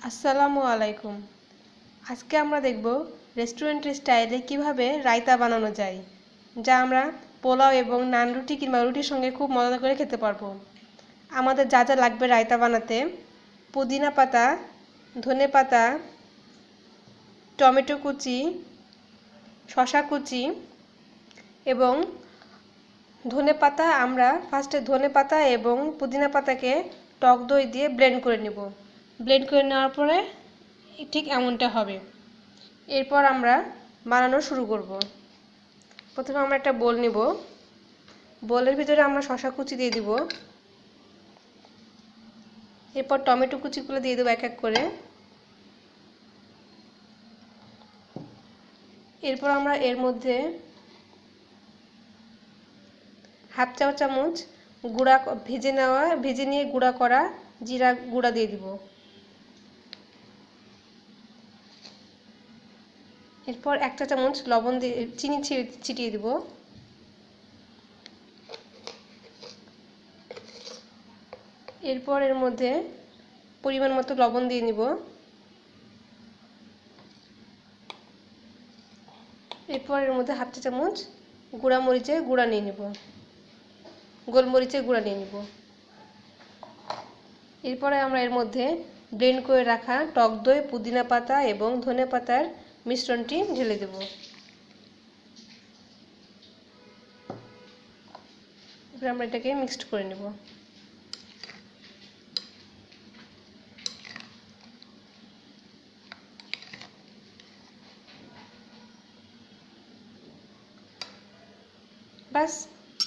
আসসালামু আলাইকুম। আজকে আমরা দেখব রেস্টুরেন্টের স্টাইলে কিভাবে রায়তা বানানো যায়, যা আমরা পোলাও এবং নান রুটি কিংবা রুটির সঙ্গে খুব মজা করে খেতে পারবো। আমাদের যা যা লাগবে রায়তা বানাতে: পুদিনা পাতা, ধনে পাতা, টমেটো কুচি, শসা কুচি এবং ধনে পাতা। আমরা ফার্স্টে ধনে পাতা এবং পুদিনা পাতাকে টক দই দিয়ে ব্লেন্ড করে নেব। ব্লেন্ড করে নেওয়ার পরে ঠিক এমনটা হবে। এরপর আমরা বানানো শুরু করব। প্রথমে আমরা একটা বোল নেব। বোলের ভিতরে আমরা শসা কুচি দিয়ে দিব। এরপর টমেটো কুচিগুলো দিয়ে দেবো এক এক করে। এরপর আমরা এর মধ্যে হাফ চা চামচ ভেজে নিয়ে গুঁড়া করা জিরা গুঁড়া দিয়ে দিব। এরপর এক চা চামচ লবণ দিয়ে চিনি ছিটিয়ে দিব। এরপর এর মধ্যে পরিমাণ মতো লবণ দিয়ে নিব। এরপর এর মধ্যে হাফ চা চামচ গোলমরিচের গুঁড়া নিয়ে নিব। এরপরে আমরা এর মধ্যে ব্লেন্ড করে রাখা টক দই, পুদিনা পাতা এবং ধনে পাতার মিশ্রণটি ঢেলে দেব। এবার আমরা এটাকে মিক্সড করে নেব। বাস,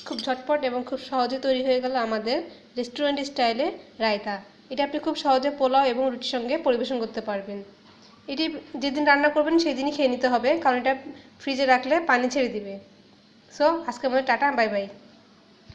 খুব ঝটপট এবং খুব সহজে তৈরি হয়ে গেল আমাদের রেস্টুরেন্ট স্টাইলে রায়তা। এটা আপনি খুব সহজে পোলাও এবং রুটির সঙ্গে পরিবেশন করতে পারবেন। এটি যেদিন রান্না করবেন সেই দিনই খেয়ে নিতে হবে, কারণ এটা ফ্রিজে রাখলে পানি ছেড়ে দিবে। সো আজকের মতো টাটা, বাই বাই।